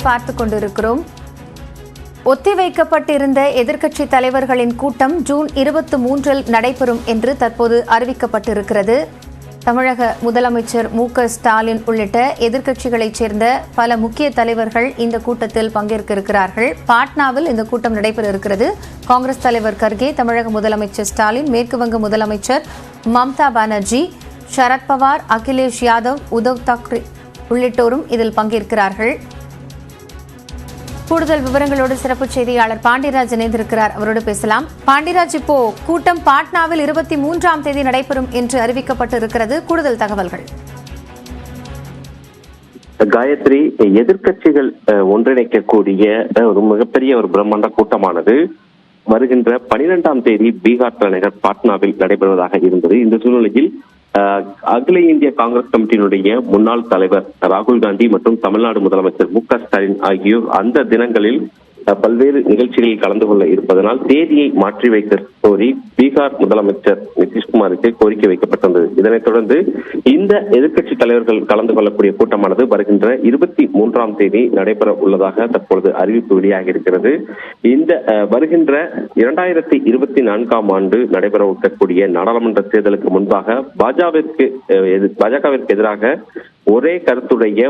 பார்த்துக் கொண்டிருக்கிறோம். ஒத்திவைக்கப்பட்டிருந்த எதிர்க்கட்சி தலைவர்களின் கூட்டம் ஜூன் 23 நடைபெறும் என்று தற்போது அறிவிக்கப்பட்டிருக்கிறது. தமிழக முதலமைச்சர் மு.க. ஸ்டாலின் உள்ளிட்ட எதிர்க்கட்சிகளைச் சேர்ந்த பல முக்கிய தலைவர்கள் இந்த கூட்டத்தில் பங்கேற்க இருக்கிறார்கள். பாட்னாவில் இந்த கூட்டம் நடைபெற இருக்கிறது. காங்கிரஸ் தலைவர் கர்கே, தமிழக முதலமைச்சர் ஸ்டாலின், மேற்குவங்க முதலமைச்சர் மம்தா பானர்ஜி, சரத்பவார், அகிலேஷ் யாதவ், உத்தவ் தாக்கரே உள்ளிட்டோரும் இதில் பங்கேற்கிறார்கள். கூடுதல் விவரங்களோடு சிறப்பு செய்தியாளர் பாண்டியராஜ் இணைந்திருக்கிறார். அவரோடு பேசலாம். பாண்டியராஜ், இப்போ கூட்டம் பாட்னாவில் 23ஆம் தேதி நடைபெறும் என்று அறிவிக்கப்பட்டு இருக்கிறது. கூடுதல் தகவல்கள். காயத்ரி, எதிர்க்கட்சிகள் ஒன்றிணைக்கக்கூடிய ஒரு மிகப்பெரிய ஒரு பிரம்மாண்ட கூட்டமானது வருகின்ற 12ஆம் தேதி பீகார் தலைநகர் பாட்னாவில் நடைபெறுவதாக இருந்தது. இந்த சூழ்நிலையில் அகில இந்திய காங்கிரஸ் கமிட்டியினுடைய முன்னாள் தலைவர் ராகுல் காந்தி மற்றும் தமிழ்நாடு முதலமைச்சர் மு.க. ஸ்டாலின் ஆகியோர் அந்த தினங்களில் பல்வேறு நிகழ்ச்சிகளில் கலந்து கொள்ள இருப்பதனால் தேதியை மாற்றி வைக்க கோரி பீகார் முதலமைச்சர் நிதிஷ்குமாருக்கு கோரிக்கை வைக்கப்பட்டிருந்தது. இதனைத் தொடர்ந்து இந்த எதிர்க்கட்சி தலைவர்கள் கலந்து கொள்ளக்கூடிய கூட்டமானது வருகின்ற 23ஆம் தேதி நடைபெற உள்ளதாக தற்பொழுது அறிவிப்பு வெளியாகி இருக்கிறது. இந்த வருகின்ற 2024ஆம் ஆண்டு நடைபெற இருக்கக்கூடிய நாடாளுமன்ற தேர்தலுக்கு முன்பாக பாஜகவிற்கு எதிராக ஒரே கருத்துடைய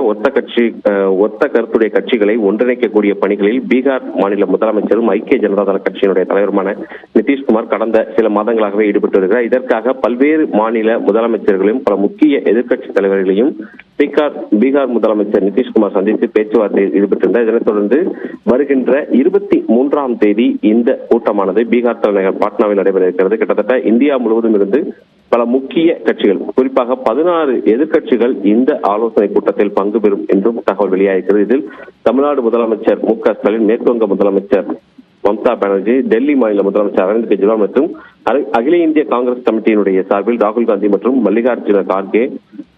ஒத்த கருத்துடைய கட்சிகளை ஒன்றிணைக்கக்கூடிய பணிகளில் பீகார் மாநில முதலமைச்சரும் ஐக்கிய ஜனதா தள கட்சியினுடைய தலைவருமான நிதிஷ்குமார் கடந்த சில மாதங்களாகவே ஈடுபட்டு வருகிறார். இதற்காக பல்வேறு மாநில முதலமைச்சர்களையும் பல முக்கிய எதிர்க்கட்சி தலைவர்களையும் பீகார் முதலமைச்சர் நிதிஷ்குமார் சந்தித்து பேச்சுவார்த்தையில் ஈடுபட்டிருந்தார். இதனைத் தொடர்ந்து வருகின்ற 23ஆம் தேதி இந்த கூட்டமானது பீகார் தலைநகர் பாட்னாவில் நடைபெற இருக்கிறது. கிட்டத்தட்ட இந்தியா முழுவதும் இருந்து பல முக்கிய கட்சிகள், குறிப்பாக 16 எதிர்க்கட்சிகள் இந்த ஆலோசனை கூட்டத்தில் பங்கு பெறும் என்றும் தகவல் வெளியாகிறது. இதில் தமிழ்நாடு முதலமைச்சர் மு.க. ஸ்டாலின், மேற்குவங்க முதலமைச்சர் மம்தா பானர்ஜி, டெல்லி மாநில முதலமைச்சர் அரவிந்த் கெஜ்ரிவால் மற்றும் அகில இந்திய காங்கிரஸ் கமிட்டியினுடைய சார்பில் ராகுல் காந்தி மற்றும் மல்லிகார்ஜுன கார்கே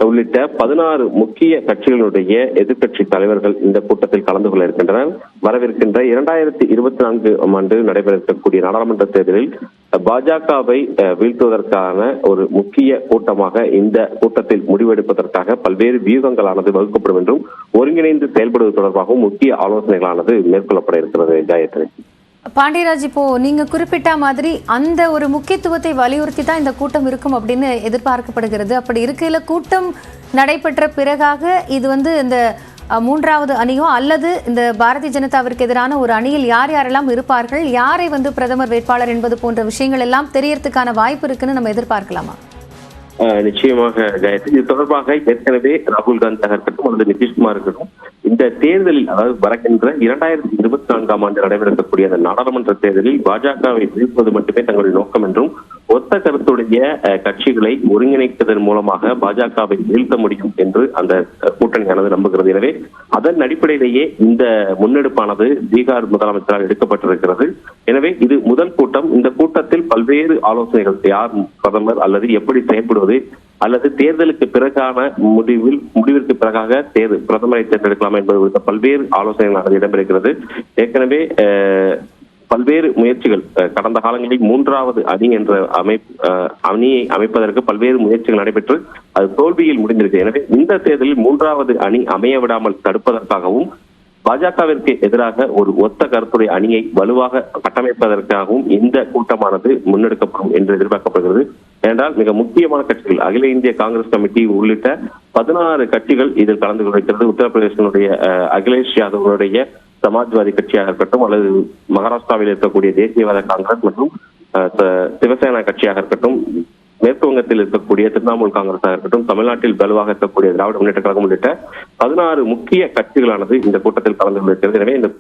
உள்ளிட்ட 16 முக்கிய கட்சிகளுடைய எதிர்க்கட்சி தலைவர்கள் இந்த கூட்டத்தில் கலந்து கொள்ள இருக்கின்றனர். வரவிருக்கின்ற 2024ஆம் ஆண்டு நடைபெற இருக்கக்கூடிய நாடாளுமன்ற தேர்தலில் பாஜகவை வீழ்த்துவதற்கான ஒரு முக்கிய கூட்டமாக இந்த கூட்டத்தில் முடிவெடுப்பதற்காக பல்வேறு வியூகங்களானது வகுக்கப்படும் என்றும் ஒருங்கிணைந்து செயல்படுவது தொடர்பாகவும் முக்கிய ஆலோசனைகளானது மேற்கொள்ளப்பட இருக்கிறது. காயத்ரி, பாண்டியராஜ், இப்போ நீங்க குறிப்பிட்ட மாதிரி அந்த ஒரு முக்கியத்துவத்தை வலியுறுத்தி தான் இந்த கூட்டம் இருக்கும் அப்படின்னு எதிர்பார்க்கப்படுகிறது. அப்படி இருக்கையில கூட்டம் நடைபெற்ற பிறகாக இது இந்த 3வது அணியோ அல்லது இந்த பாரதிய ஜனதாவிற்கு எதிரான ஒரு அணியில் யார் யாரெல்லாம் இருப்பார்கள், யாரை பிரதமர் வேட்பாளர் என்பது போன்ற விஷயங்கள் எல்லாம் தெரியறதுக்கான வாய்ப்பு இருக்குன்னு நம்ம எதிர்பார்க்கலாமா? நிச்சயமாக காயத்ரி, இது தொடர்பாக ஏற்கனவே ராகுல் காந்தி இருக்கட்டும் அல்லது நிதிஷ்குமார் இருக்கட்டும் இந்த தேர்தலில், அதாவது வருகின்ற 2024ஆம் ஆண்டு நடைபெறக்கூடிய அந்த நாடாளுமன்ற தேர்தலில் பாஜகவை வீழ்த்துவது மட்டுமே தங்களுடைய நோக்கம் என்றும் ஒத்த கருத்துடைய கட்சிகளை ஒருங்கிணைப்பதன் மூலமாக பாஜகவை வீழ்த்த முடியும் என்று அந்த கூட்டணியானது நம்புகிறது. எனவே அதன் அடிப்படையிலேயே இந்த முன்னெடுப்பானது பீகார் முதலமைச்சரால் எடுக்கப்பட்டிருக்கிறது. எனவே இது முதல் கூட்டம். இந்த கூட்டத்தில் பல்வேறு ஆலோசனைகள், யார் பிரதமர் அல்லது எப்படி செயல்படுவது அல்லது தேர்தலுக்கு பிறகான முடிவிற்கு பிறகாக பிரதமரை தேர்ந்தெடுக்கலாம் என்பது குறித்த பல்வேறு ஆலோசனைகள் இடம்பெறுகிறது. ஏற்கனவே பல்வேறு முயற்சிகள், கடந்த காலங்களில் 3வது அணி என்ற அணியை அமைப்பதற்கு பல்வேறு முயற்சிகள் நடைபெற்று அது தோல்வியில் முடிந்திருக்கு. எனவே இந்த தேர்தலில் 3வது அணி அமைய விடாமல் தடுப்பதற்காகவும் பாஜகவிற்கு எதிராக ஒரு ஒத்த கருத்துடைய அணியை வலுவாக கட்டமைப்பதற்காகவும் இந்த கூட்டமானது முன்னெடுக்கப்படும் என்று எதிர்பார்க்கப்படுகிறது. ஏனென்றால் மிக முக்கியமான கட்சிகள், அகில இந்திய காங்கிரஸ் கமிட்டி உள்ளிட்ட 16 கட்சிகள் இதில் கலந்து கொண்டிருக்கிறது. உத்தரப்பிரதேசனுடைய அகிலேஷ் யாதவனுடைய சமாஜ்வாதி கட்சியாக இருக்கட்டும் அல்லது மகாராஷ்டிராவில் இருக்கக்கூடிய தேசியவாத காங்கிரஸ் மற்றும் சிவசேனா கட்சியாக இருக்கட்டும், மேற்கு வங்கத்தில் இருக்கக்கூடிய திரிணாமுல் காங்கிரஸாக இருக்கட்டும், தமிழ்நாட்டில் வலுவாக இருக்கக்கூடிய திராவிட முன்னேற்ற கழகம் உள்ளிட்ட 16 முக்கிய கட்சிகளானது இந்த கூட்டத்தில் கலந்து கொண்டிருக்கிறது. எனவே இந்த